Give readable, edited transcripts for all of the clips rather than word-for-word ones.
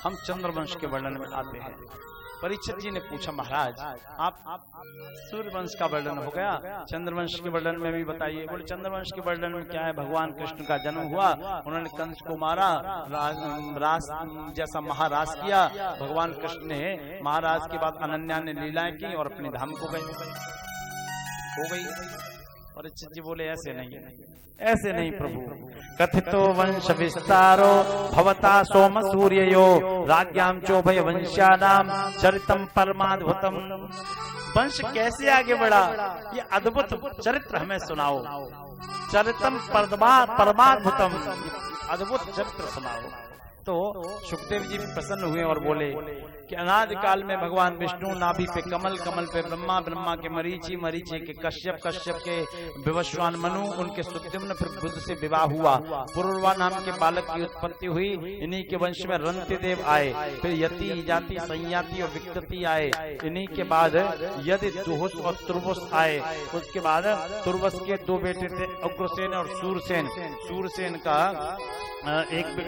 हम चंद्रवंश के वर्णन में आते हैं। परीक्षित जी ने पूछा, महाराज आप सूर्यवंश का वर्णन हो गया, चंद्रवंश के वर्णन में भी बताइए। बोले चंद्रवंश के वर्णन में क्या है, भगवान कृष्ण का जन्म हुआ, उन्होंने कंस को मारा, रास जैसा महाराज किया। भगवान कृष्ण ने महाराज के बाद अनन्या ने लीलाएं की और अपने धाम को गए, हो गई। परीक्षित जी बोले ऐसे नहीं, ऐसे नहीं प्रभु। कथितो वंश विस्तारो भवता सोम सूर्ययो राज्ञाम चोभय वंश्यानाम चरितम परमाद्भुतम। वंश कैसे आगे बढ़ा, ये अद्भुत चरित्र हमें सुनाओ। चरितम परमाद्भुतम, अद्भुत चरित्र सुनाओ। तो सुखदेव जी प्रसन्न हुए और बोले कि अनादि काल में भगवान विष्णु नाभि पे कमल, कमल पे ब्रह्मा, ब्रह्मा के मरीचि, मरीचि के कश्यप, कश्यप के विवस्वान मनु, उनके सुद्युम्न फिर बुद्ध से विवाह हुआ। पुरुरवा नाम के बालक की उत्पत्ति हुई। इन्हीं के वंश में रंतिदेव आए, फिर यति, जाति, संयाति और विकृति आए। इन्हीं के बाद यदि दुहुस और तुर्वस आए। उसके बाद तुर्वस के दो बेटे थे, उग्रसेन और सूरसेन। सूरसेन का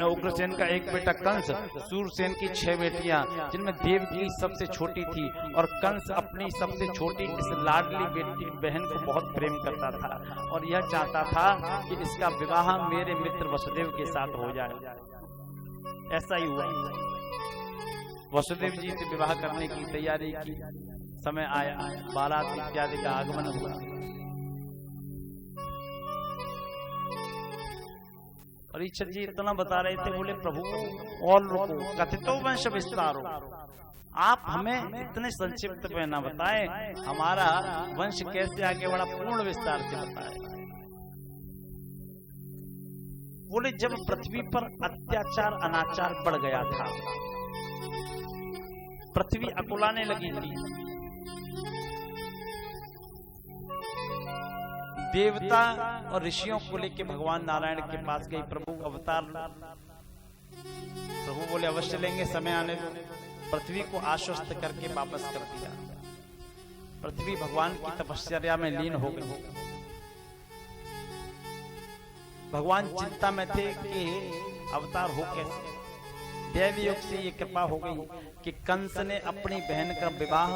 उग्रसेन का एक बेटा कंस, सूरसेन की 6 बेटियां, जिनमें देवकी सबसे छोटी थी। और कंस अपनी सबसे छोटी इस लाडली बेटी बहन को बहुत प्रेम करता था और यह चाहता था कि इसका विवाह मेरे मित्र वसुदेव के साथ हो जाए। ऐसा ही हुआ। वसुदेव जी से विवाह करने की तैयारी की, समय आया, बारात इत्यादि का आगमन हुआ। परीक्षित जी इतना बता रहे थे, बोले प्रभु और रुको, कथितो वंश विस्तारो, आप हमें इतने संक्षिप्त में न बताएं, हमारा वंश कैसे आगे बढ़ा, पूर्ण विस्तार से बताएं। बोले जब पृथ्वी पर अत्याचार अनाचार बढ़ गया था, पृथ्वी अकुलाने लगी थी, देवता और ऋषियों को लेकर भगवान नारायण के पास गई, प्रभु अवतार। प्रभु बोले अवश्य लेंगे, समय आने दो। पृथ्वी को आश्वस्त करके वापस कर दिया। पृथ्वी भगवान की तपस्या में लीन हो गई। भगवान चिंता में थे कि अवतार हो कैसे। दैवी योग से ये कृपा हो गई कि कंस ने अपनी बहन का विवाह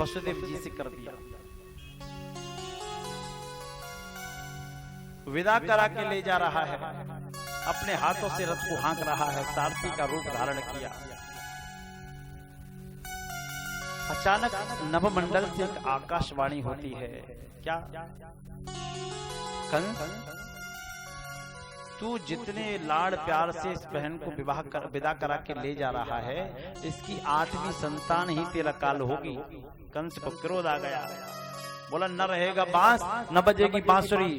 वसुदेव जी से कर दिया। विदा करा के ले जा रहा है, अपने हाथों से रथ को हाँक रहा है, सारथी का रूप धारण किया। अचानक नभमंडल से एक आकाशवाणी होती है, क्या कंस, तू जितने लाड़ प्यार से इस बहन को विदा करा के ले जा रहा है, इसकी 8वीं संतान ही तेरा काल होगी। कंस को क्रोध आ गया, बोला न रहेगा बांस, न बजेगी बांसुरी।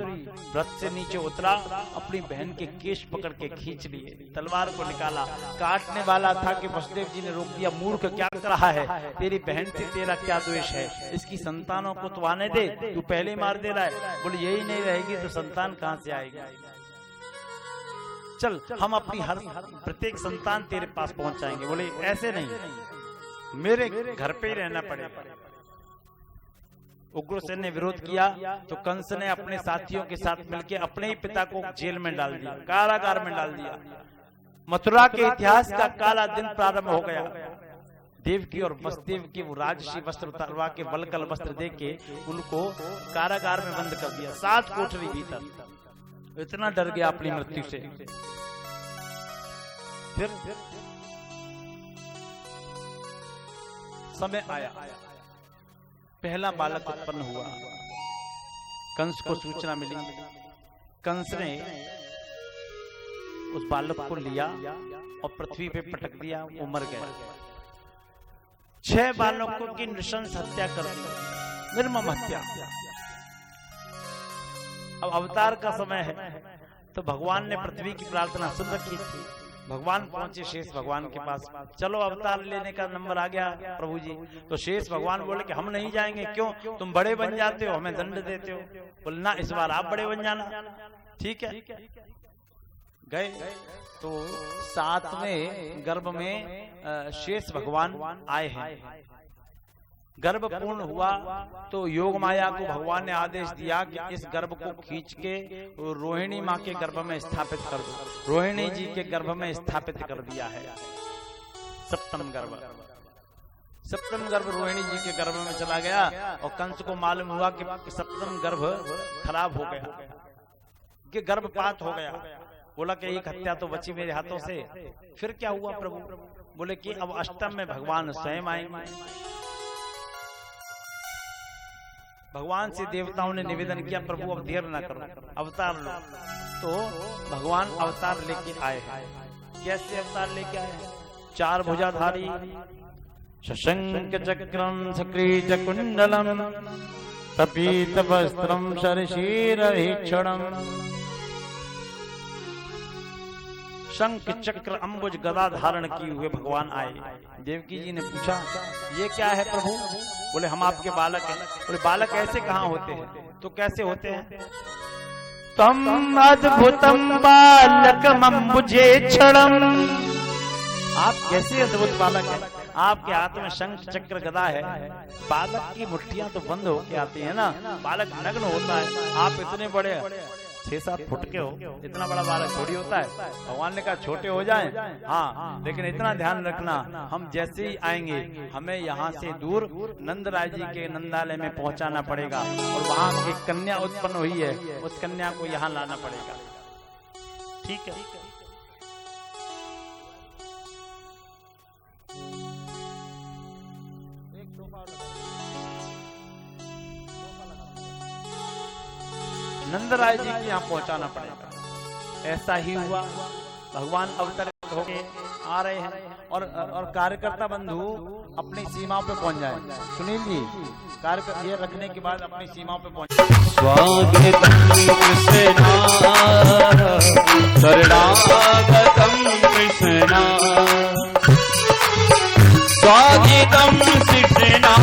रथ से नीचे उतरा, अपनी बहन के केश पकड़ के खींच लिए, तलवार को निकाला, काटने वाला था कि वसुदेव जी ने रोक दिया। मूर्ख क्या कर रहा है, तेरी बहन से तेरा क्या द्वेष है, इसकी संतानों को तो आने दे, तू पहले मार दे रहा है। बोले यही नहीं रहेगी तो संतान कहां से आएगी, चल हम अपनी हर प्रत्येक संतान तेरे पास पहुंचाएंगे। बोले ऐसे नहीं, मेरे घर पे ही रहना पड़ेगा। उग्रसेन ने विरोध किया तो कंस ने अपने साथियों के साथ मिलकर अपने ही पिता को जेल में डाल दिया, कारागार में डाल दिया। मथुरा के इतिहास का काला दिन प्रारंभ हो गया। देवकी और वसुदेव के वो राजसी वस्त्र उतारवा के वलकल वस्त्र दे के उनको कारागार में बंद कर दिया, 7 कोठरी भीतर। इतना डर गया अपनी मृत्यु से। फिर समय आया, पहला बालक उत्पन्न हुआ। कंस को सूचना मिली, कंस ने उस बालक को लिया और पृथ्वी पे पटक दिया, वो मर गया। 6 बालकों की नृशंस हत्या कर दी, निर्मम हत्या। अब अवतार का समय है तो भगवान ने पृथ्वी की प्रार्थना सुन रखी थी। भगवान पहुंचे शेष भगवान के पास, चलो अवतार लेने का नंबर आ गया प्रभु जी। तो शेष भगवान बोले कि हम नहीं जाएंगे, क्यों, तुम बड़े बन जाते हो, हमें दंड देते हो। बोले ना, इस बार आप बड़े बन जाना। ठीक है, गए तो 7वें गर्भ में शेष भगवान आए हैं। गर्भ पूर्ण हुआ तो योग माया को भगवान ने आदेश दिया कि इस गर्भ को खींच के रोहिणी माँ के गर्भ में स्थापित कर दो। रोहिणी जी के गर्भ में स्थापित कर दिया है सप्तम गर्भ। सप्तम गर्भ रोहिणी जी के गर्भ में चला गया और कंस को मालूम हुआ कि सप्तम गर्भ खराब हो गया, कि गर्भपात हो गया। बोला कि एक हत्या तो बची मेरे हाथों से। फिर क्या हुआ प्रभु? बोले कि अब अष्टम में भगवान स्वयं आएंगे। भगवान से देवताओं ने निवेदन किया, प्रभु अब देर न करो, अवतार लो। तो भगवान अवतार लेके आए हैं। कैसे अवतार लेके आए हैं? चार भुजाधारी, शशंक चक्रम सक्रीच कुंडलम तपीत वस्त्रम शरशीरभीक्षणम। शंख चक्र अंबुज गदा धारण किए हुए भगवान आए। देवकी जी ने पूछा ये क्या है प्रभु? बोले हम आपके बालक हैं। बोले बालक ऐसे कहाँ होते हैं? तो कैसे होते हैं? तम अद्भुतम बालकम अंबुजे क्षणम। आप कैसे अद्भुत बालक हैं? आपके हाथ में शंख चक्र गदा है। बालक की मुट्ठियां तो बंद होके आती है ना, बालक नग्न होता है। आप इतने बड़े 6-7 फुट के हो, इतना बड़ा बालक थोड़ी होता है। भगवान ने कहा छोटे हो जाएं, हाँ, लेकिन इतना ध्यान रखना, हम जैसे ही आएंगे हमें यहाँ से दूर नंदराय जी के नंदालय में पहुंचाना पड़ेगा और वहाँ एक कन्या उत्पन्न हुई है, उस कन्या को यहाँ लाना पड़ेगा। ठीक है। नंदराय जी के यहाँ पहुंचाना पड़ेगा। ऐसा ही हुआ। भगवान अवतरित होके आ रहे हैं और कार्यकर्ता बंधु अपनी सीमाओं पे पहुंच जाए। सुनील जी, कार्यकर्ता ये रखने के बाद अपनी सीमाओं पे पहुंच जाए। स्वागतम कृष्णा शरणागतम कृष्णा, स्वागतम कृष्णा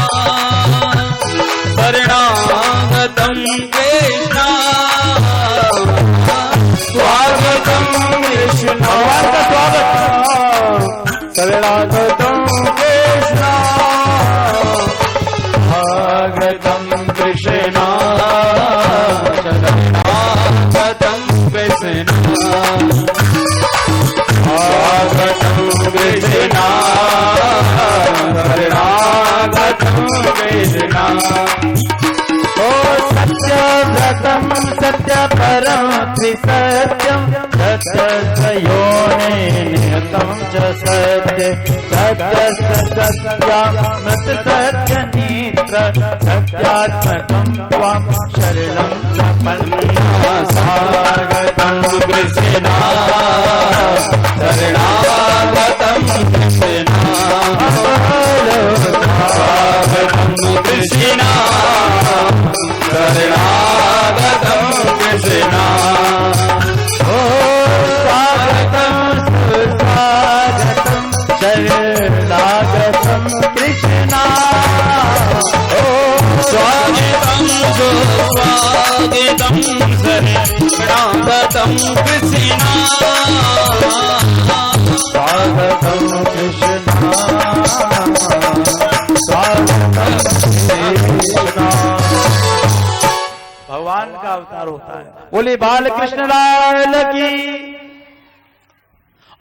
शरणागतम कृष्णा, स्वागतम कृष्णा शरणागतम कृष्णा, स्वागतम कृष्णा शरणागतम कृष्णा, स्वागतम कृष्णा शरणागतम कृष्णा। ओ सत्यव्रतम सत्य परम त्रिसत्यम सत्ययोने नियतम च सत्य सत्य सत्यामृत सत्य नेत्र सत्यात्मकं त्वां शरणं प्रपन्ना। स्वागतं कृष्णा शरणागतं कृष्णा, स्वागतं कृष्णा शरणागतं कृष्णा। ओ स्वागतं सुस्वागतं शरणागतं कृष्णा, ओ स्वागतं सुस्वागतं शरणागतं कृष्णा, स्वागतं कृष्णा स्वागतं कृष्णा। भगवान का अवतार होता है। बोले बाल कृष्ण लाल की।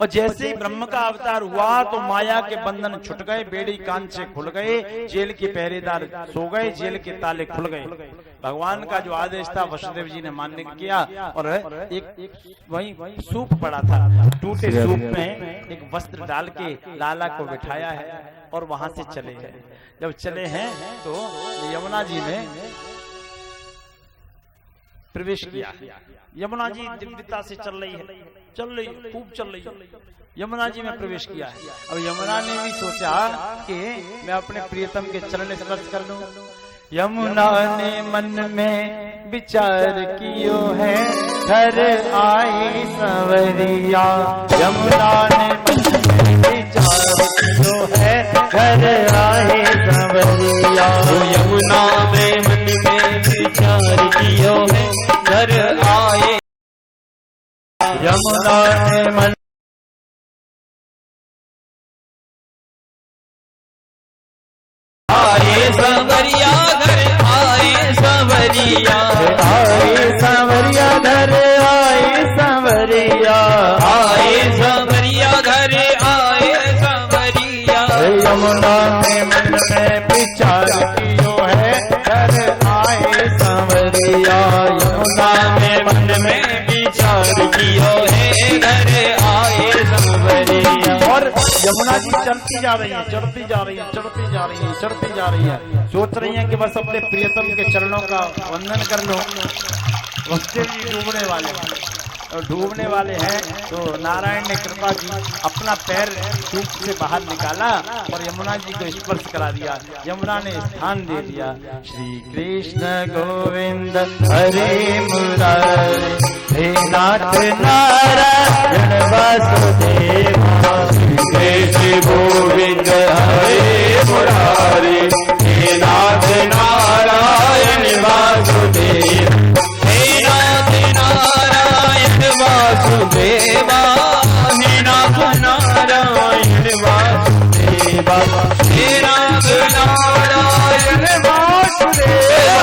और जैसे ही ब्रह्म का अवतार हुआ तो माया के बंधन छुट गए, बेड़ी कान से खुल गए, जेल के पहरेदार सो गए, जेल के ताले खुल गए। भगवान का जो आदेश था वसुदेव जी ने मान्य किया और एक वही सूप पड़ा था, टूटे सूप में एक वस्त्र डाल के लाला को बिठाया है और वहां से चले हैं। जब चले हैं तो यमुना जी ने प्रवेश किया। यमुना जी दिव्यता से चल रही है, खूब चल रही है। यमुना जी में प्रवेश किया है। अब यमुना ने भी सोचा कि मैं अपने प्रियतम के चरण स्पर्श कर लूं। यमुना ने मन में विचार कियो है, घर आई संवरिया। यमुना ने मन में विचार कियो है, घर आई संवरिया। यमुना ने मन में विचार कियो है, घर आए। यमुना ने मन आए यमुना जी चढ़ती जा रही है, चढ़ती जा रही है, चढ़ती जा रही है, चढ़ती जा रही है। सोच रही है कि बस अपने प्रियतम के चरणों का वंदन कर लो। उसके भी डूबने वाले हैं, और डूबने वाले हैं तो नारायण ने कृपा की अपना पैर डूब से बाहर निकाला और यमुना जी को स्पर्श करा दिया। यमुना ने स्थान दे दिया। श्री कृष्ण गोविंद हरे मुरारी, हे नाथ नारायण वासुदेव। श्री कृष्ण गोविंद हरे मुरारी, हे नाथ नारायण वासुदेव। हे नाथ नारायण वासुदेवा, हे नाथ नारायण वासुदेवा, हे नाथ नारायण वासुदेवा,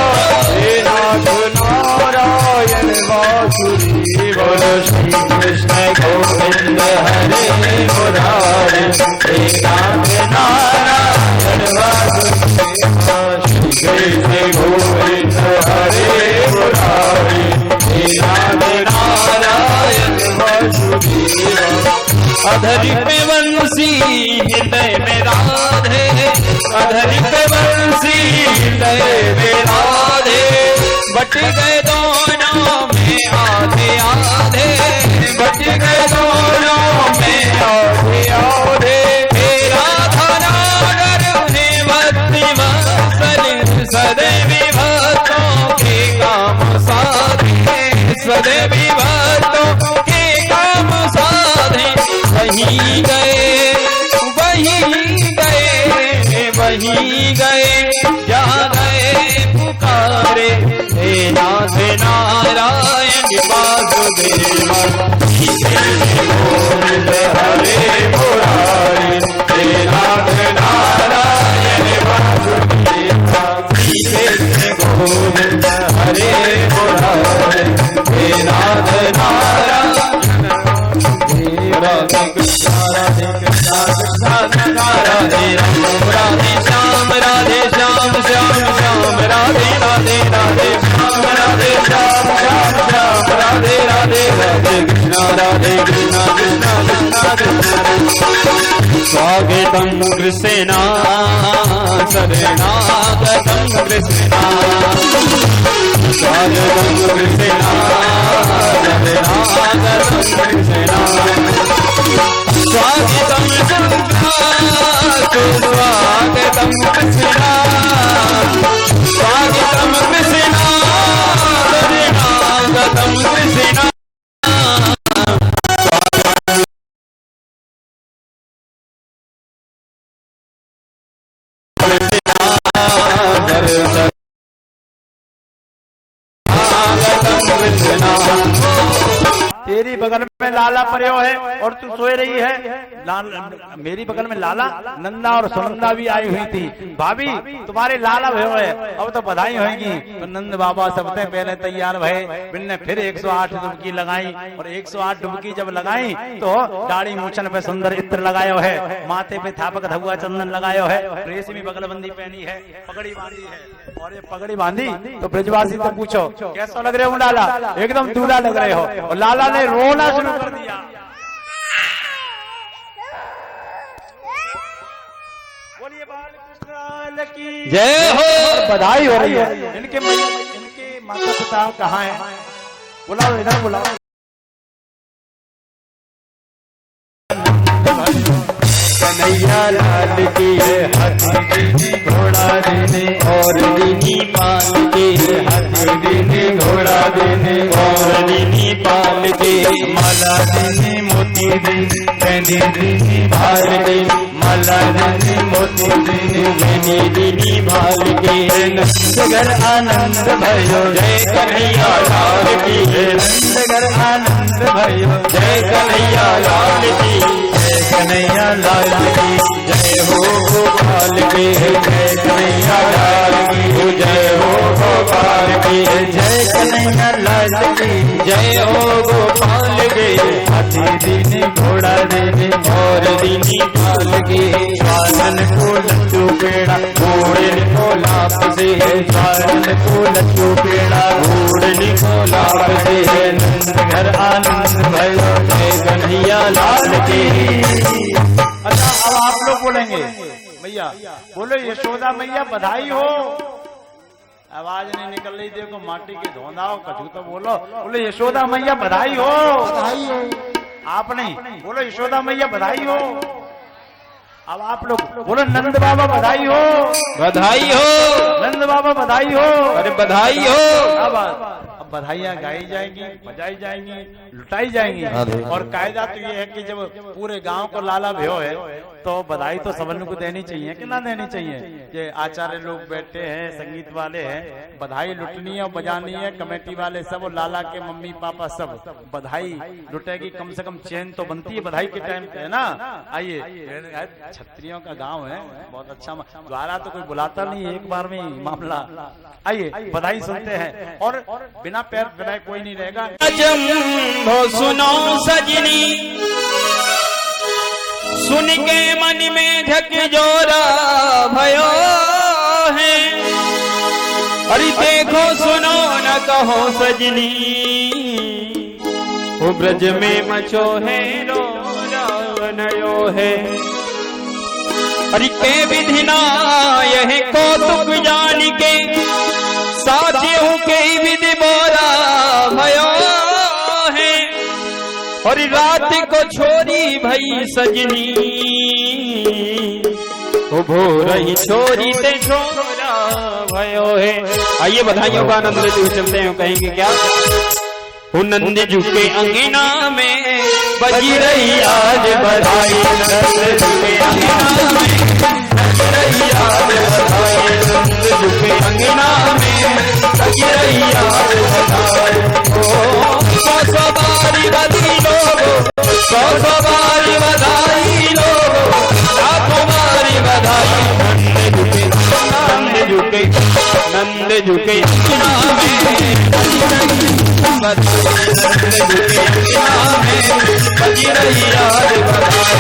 हे नाथ नारायण वासुदेवा। श्री कृष्ण गोविंद हरे मुरारी, हे नाथ नारायण वासुदेवा। श्री कृष्ण गोविंद हरे मुरारी, हे नाथ नारायण वासुदेवा। अधरी पे बंसी हृदय में राधे, अधरी पे बंसी हृदय में राधे। बट गए दोनों में आधे आधे, बट गए दोनों में आधे आधे। हे राधा नागर हे भक्ति वत्सल, सदैव भक्तों के काम साधे, सदैव भक्तों के काम साधे। वहीं गए, वहीं गए, वहीं गए जहाँ गए पुकारे। हे नाथ नारायण वासुदेवा, गोविंद हरे मुरारी, हे नाथ नारायण वासुदेवा। गोविंद हरे मुरारी, हे नाथ नारायण। राधे कृष्ण राधे कृष्ण कृष्ण राधे राम, राधे श्याम राधे श्याम श्याम श्याम, राधे राधे राधे श्याम राधे श्याम श्याम श्याम, राधे राधे राधे कृष्ण राधे कृष्ण कृष्ण कृष्ण। स्वागतम कृष्णा शरणागतम कृष्णा, स्वागतम कृष्णा शरणागतम कृष्णा। स्वागतम स्वागतम कृष्णा, स्वागतम कृष्णा शरणागतम कृष्णा। तेरी बगल में लाला पर्यो है और तू सोए रही है। मेरी बगल में लाला, नंदा और सुनंदा भी आई हुई थी। भाभी तुम्हारे लाला भयो है, अब तो बधाई होगी। तो नंद बाबा सबसे पहले तैयार भये, बिन्ने फिर 108 डुबकी लगाई और 108 डुबकी जब लगाई तो दाढ़ी मूछन पे सुंदर इत्र लगायो है, माथे पे थापक धगुआ चंदन लगायो है, रेशमी बगलबंदी पहनी है, पगड़ी बांधी है। और ये पगड़ी बांधी तो ब्रजवासी से पूछो कैसा लग रहे हो लाला? एकदम दूल्हा लग रहे हो। और लाला ने रोना शुरू कर दिया। बोलिए बालकृष्ण की जय हो। बधाई हो रही है। इनके माता पिता कहाँ हैं? बुलाओ, इधर बुलाओ। कन्हैया लाल की हाथी घोड़ा देने और दीनी पाल के, हाथी घोड़ा देने और दीनी पाल के। माला देने मोती देने मैंने दीनी भाल के, माला देने मोती देने मैंने दीनी भाल के। नंदगर आनंद भयो जय कन्हैया लाल की, नंदगर आनंद भयो जय कन्हैया लाल की, जय कन्हैया लाल की। जय हो गोपाल के, जय कन्हैया लाल की, जय हो गोपाल के, जय कन्हैया लाल की, जय हो गोपाल के। हाथी दीनी घोड़ा देने और दीनी पाल के। स्वानन को लड्डू पेड़ा घोड़े को लाभ से, स्वानन को लड्डू पेड़ा घोड़े को लाभ से। नंद घर आनंद भयो जय कन्हैया लाल की। अच्छा अब आप लोग बोलेंगे भैया, बोलो यशोदा मैया बधाई हो। आवाज नहीं निकल रही, देखो माटी के धोंदा हो कछु तो बोलो। बोलो यशोदा मैया बधाई हो। बधाई हो। आप नहीं बोलो यशोदा मैया बधाई हो। अब आप लोग बोलो नंद बाबा बधाई हो। बधाई हो। नंद बाबा बधाई हो। अरे बधाई हो। अब बधाइयाँ गाई जाएंगी, बजाई जाएंगी, लुटाई जाएंगी। और कायदा तो ये है कि जब पूरे गांव को लाला भयो है तो बधाई तो सबन को देनी चाहिए कि ना देनी चाहिए। ये आचार्य लोग बैठे हैं, संगीत वाले हैं, बधाई लुटनी है और बजानी है। कमेटी वाले सब, लाला के मम्मी पापा सब बधाई लुटेगी। कम से कम चैन तो बनती है बधाई के टाइम पे, है ना। आइए, छत्रियों का गांव है, बहुत अच्छा। द्वारा तो कोई बुलाता नहीं, एक बार में ही मामला। आइए बधाई सुनते हैं और बिना पैर बनाए कोई नहीं रहेगा। जम्भो सुनो सजनी, सुन के मन में झकझोरा भयो है। अरे देखो सुनो न कहो सजनी, वो ब्रज में मचो है रोरा नयो है। अरे के विधिना यह कौतुक जान के, साथियों के विधि बोरा भयो है। और रात को छोरी भई सजनी, वो भोर ही छोरी ते छोरा भयो है। आइए बधाइयों का आनंद लेते हुए चलते हैं। कहेंगे क्या? नंद झुके अंगना में बजी रही आज बधाई। नंद झुके अंगना में बजी रही आज बधाई। नंद झुके अंगना में बजी रही आज बधाई। सौ बारी बधाई लोगो, सौ बारी बधाई लोगो, लाखों बारी बधाई। नंद झुके नंद झुके अंगना में बजी रही बधाई। नंद झुके अंगना में बजी रही आज बधाई।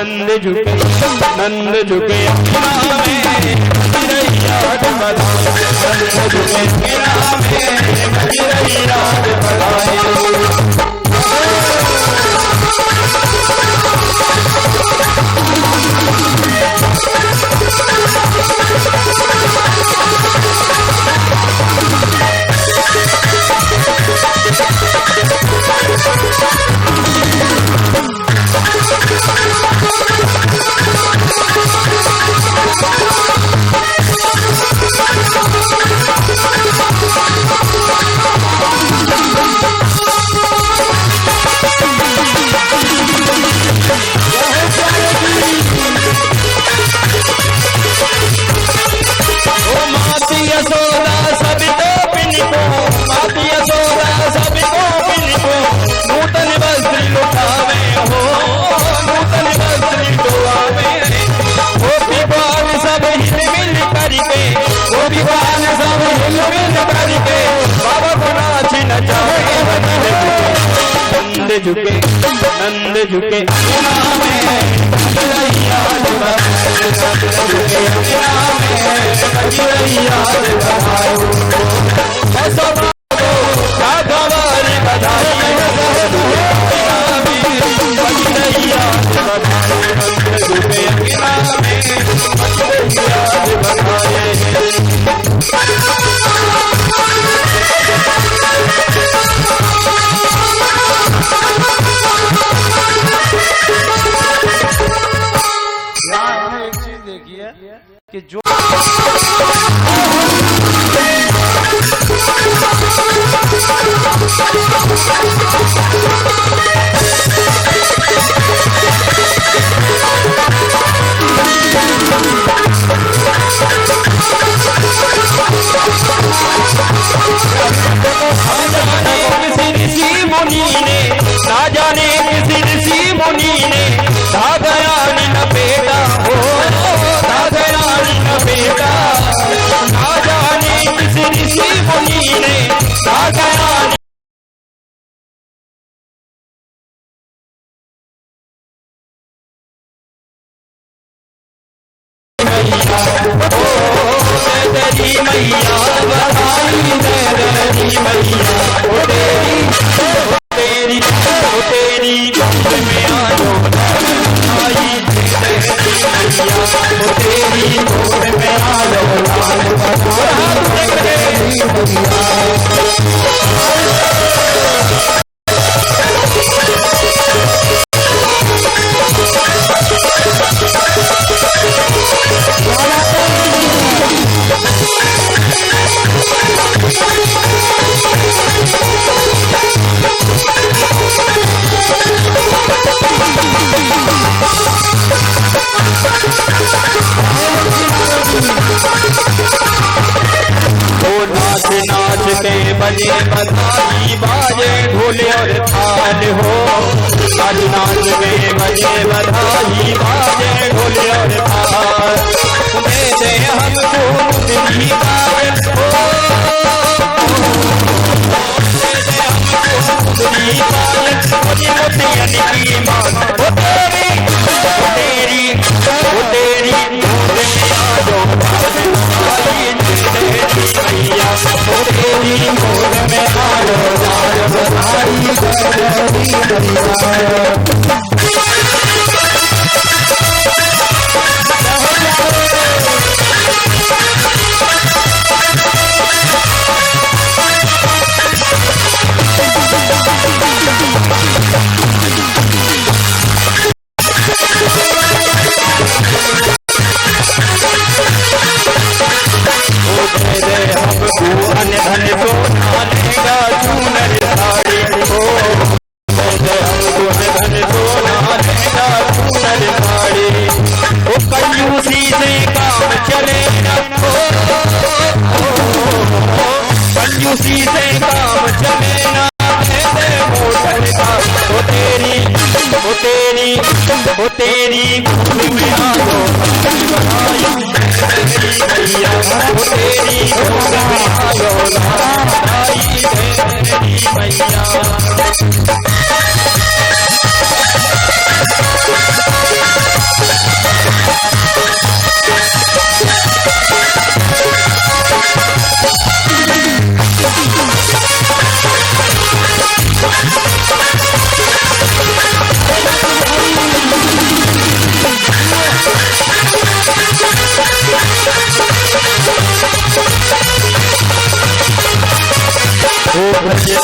नंद झुके नंद झुके अंगना में बजी रही आज बधाई। नंद झुके अंगना में बजी रही आज बधाई। यशोदा सबको पिनको, माती यशोदा सबको पिनको, नूतन झुके नंद झुके कि जो ना जाने किसी ऋषि मुनि ने धागयान लपेटा हो धागयान लपेटा ना जाने किसी ऋषि मुनि ने धागयान तेरी मैया बधाई तेरी मैया तेरी तेरी गोद में आयो आई तेरी गोद में आयो नाच के बजे बधाई बाजे ढोले और थाल हो आज नाच के बजे बधाई बाजे ढोले और थाल दे दे हमको मुंदरी पाल हो दे दे हमको मुंदरी पाल मुझे मोतियन की मान हो तेरी तेरी तेरी गोद में आजो मैया तेरी गोद में आयो लाल बधाई धन सोना लेगा चूनर साड़ी हो हमको धन सोना लेगा चूनर साड़ी वो कंजूसी से काम चले ना कंजूसी से काम चले ना मोटर का वो तेरी गोद में आयो मैया वो तेरी गोद में आयो तेरी मैया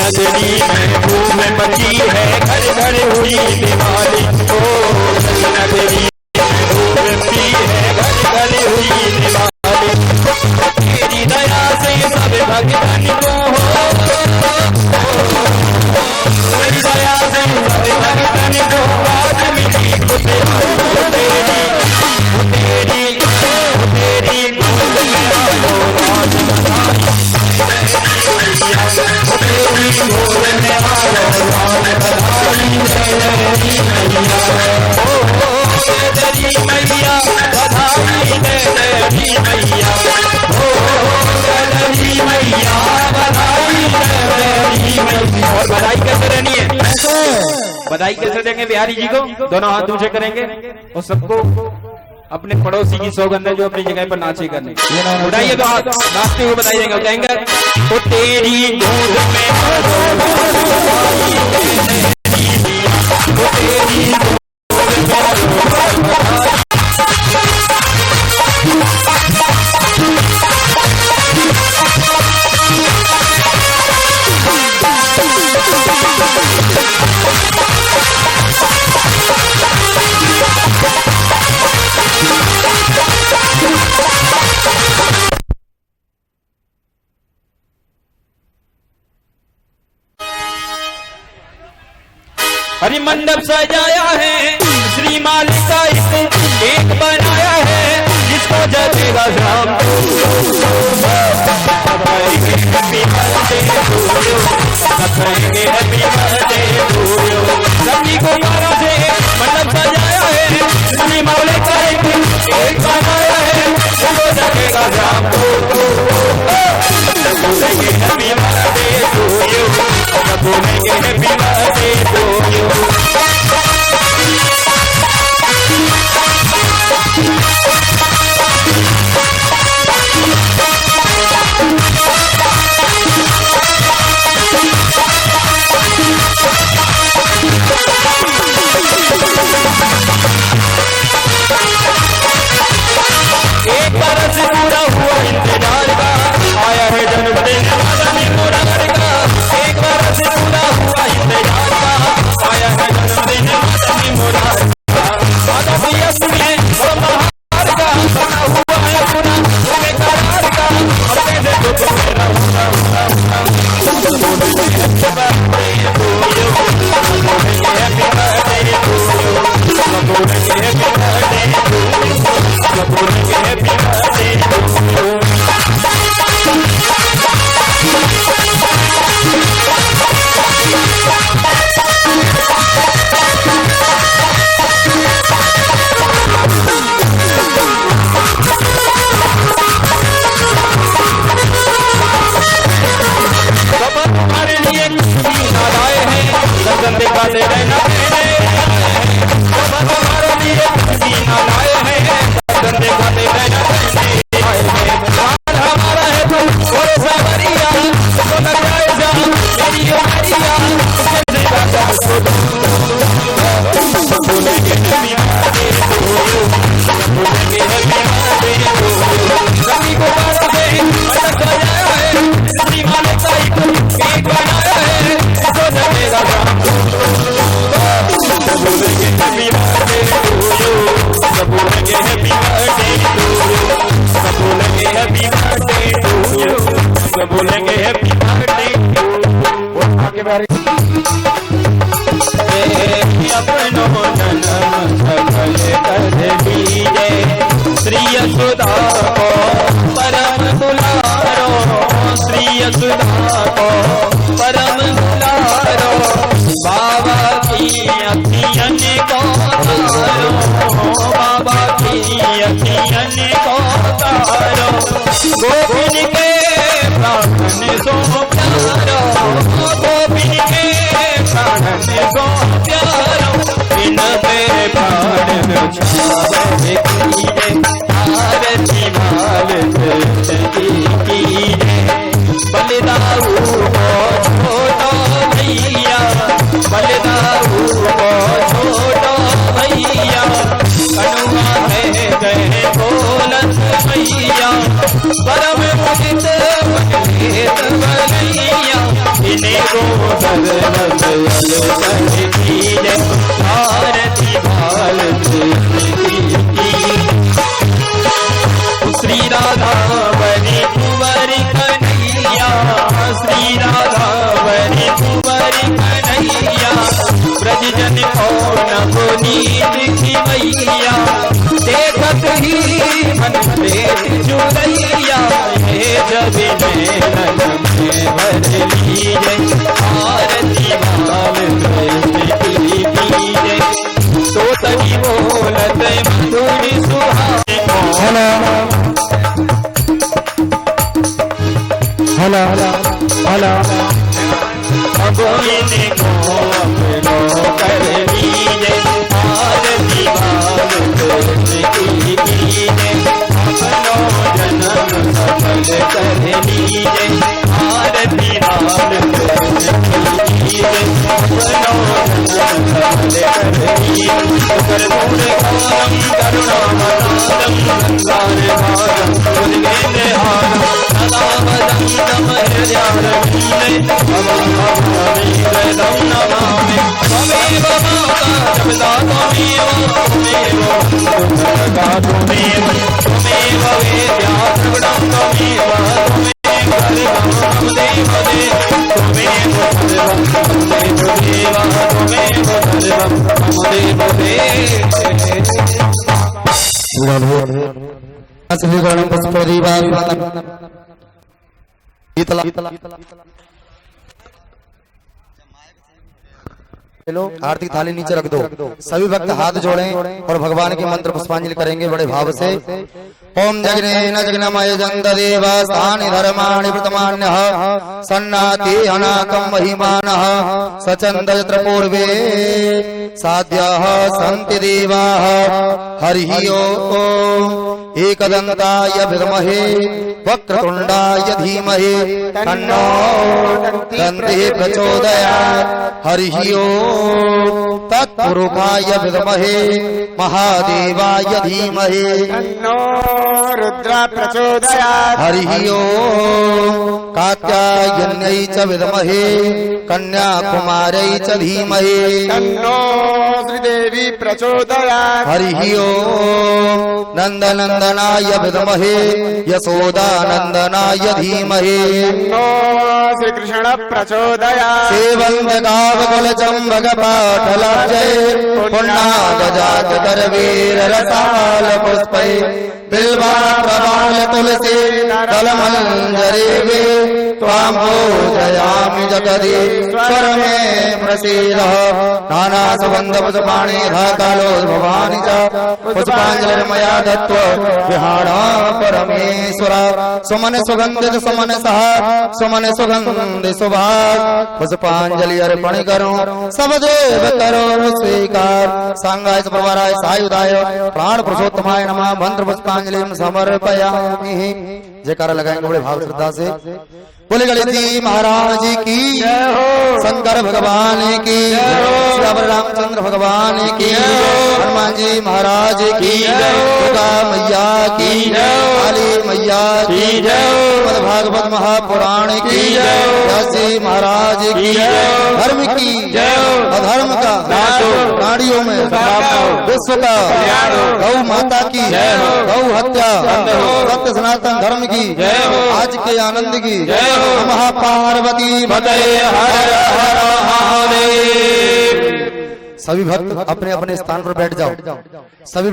नगरी में धूम मची है घर घर हुई दिवाली ओ नगरी में धूम मची है घर घर हुई दिवाली तेरी दया से सब भगवान को हो तेरी दया से सब भगवान को आज मिली खुशियाँ तेरी गोद में आयो राज बधाई तेरी गोद में आयो लाल बधाई तेरी मैया ओ तेरी मैया बधाई तेरी मैया ओ तेरी मैया बधाई तेरी मैया और बधाई कैसे रहनी है बधाई कैसे देंगे बिहारी जी को? दोनों हाथ ऊंचे करेंगे और सबको अपने पड़ोसी की सौगंध है जो अपनी जगह पर नाचे करने। उठाइए तो हाथ, नाचते हुए बधाई देंगे। कहेंगे ओ तेरी गोद में हरि मंडप सजाया है, श्री मालिका एक बनाया है, जिसको जगेगा शाम सभी को मारा से मंडप सजाया है, श्री मालिका एक बनाया है, जिसको जगेगा शाम बोलेंगे हैप्पी बर्थडे टू यू, बोलेंगे हैप्पी बर्थडे टू यू। एक बरस पूरा हुआ इंतजार का, आया है जन्मदिन मुराद का। एक बरस पूरा हुआ इंतजार का, आया है जन्मदिन मुराद का। माता पिया सुनिए वो बहार का, बना हुआ है पूरा तुम्हें करार का, अपने से तो मेरा दिखाते रहना हमारे लिए लाए हैं, दिखाते रहना हमारा है तो सवरिया तो लग जाए जा मेरी हरिया बोलेंगे सभी को सजाया है, श्री मालिका एक बनाया है, तो जगेगा बोलेंगे हैप्पी बर्थडे टू यू, बोलेंगे हैप्पी बर्थडे टू यू, बोलेंगे हैप्पी बर्थडे टू यू, बोलेंगे हैप्पी बर्थडे टू अपनो जन्म सफल कर दीजिए, श्री यशोदा को परम दुलारो, श्री यशोदा को परम दुलारो, बाबा की अखियन को तारो, बाबा की अखियन को तारो, गोविंद के प्राण सो प्यारो, गोविंद के प्राण सो प्यारो, बिन पे प्राण छावे कीजे, आरती माल कीजे, बलिदाऊ को छोड़ो भैया, बलिदाऊ को छोड़ो भैया, कनुआ है गए बोलत भैया, परम मुदित बनेत बलैया, इन्हें को दरद कीजे, आरती भाल श्री राधा बनी कुंवर कन्हैया, श्री राधा बनी कुंवर कन्हैया, ब्रज जन कौन पुनीत की मैया, देखत ही मन पेट जुड़ैया, हे जब में भर लीजे, आरती भाल कीजे, तो तभी बोलत मधुर सुहाए। हला हला हला गोविंद को अपनो कर आरती थाली नीचे रख दो। सभी भक्त हाथ जोड़ें और भगवान के मंत्र पुष्पांजलि करेंगे बड़े भाव से। ओम जगनेन जगनमय जंत देवास्तानि धर्माणि प्रतमान्यः सन्नाति अनाकं महिमानः सचन्द यत्र पूर्वे साध्याः सन्ति देवाः हरिः ओम् एकदन्ताय विद्महे वक्रतुण्डाय धीमहि तन्नो दन्तिः प्रचोदयात् हरिः ओम् तत्पुरुषाय विद्महे महादेवाय धीमहि तन्नो रुद्र प्रचोदयात् हरिः ओम् कात्यायन्यै च विद्महे कन्याकुमारै च धीमहि तन्नो श्रीदेवी प्रचोदयात् हरिः ओम् नन्दनन्दनाय विद्महे यशोदानन्दनाय धीमहि तन्नो श्रीकृष्ण प्रचोदयात् सेवन्वकावकुलचम्बकपाटलाब्जै पुण्णागजातकरवीररसालपुष्पै बिल्वाप्रवाल तुलसी दलमञ्जरे त्वां पूजयामि जगदीश्वर मे प्रसीदः नानासुगन्धपुष्पाणि धाकालोद्भवानि च पुष्पाञ्जलिर्मया दत्त्वा विहारा परमेश्वर सुमन सुगन्धित सुमन सह सुमन सुगन्धि सुभाग पुष्पांजलि अर्पण करो सब देव करो स्वीकार सांगाय प्रवराय सायुधाय प्राण पुरुषोत्तमाय नमः मंत्र पुष्पांजलि समर्पयामि। जयकारा लगाएंगे बड़े भाव श्रद्धा से। बोले गणेश जी महाराज की जय हो, शंकर भगवान की जय हो, श्री रामचंद्र भगवान की जय हो, हनुमान जी महाराज की जय हो, दुर्गा मैया की जय हो, काली मैया की जय हो, श्रीमद् भागवत महापुराण की जय हो, व्यास जी महाराज की जय हो, धर्म की जय हो, अधर्म का नाड़ियों में विश्व का गौ माता की जय हो, गौ हत्या सत्य सनातन धर्म की जय हो, आज के आनंद की जय हो, महापार्वती पतये हर हर महादेव। सभी भक्त अपने अपने स्थान पर बैठ जाओ। सभी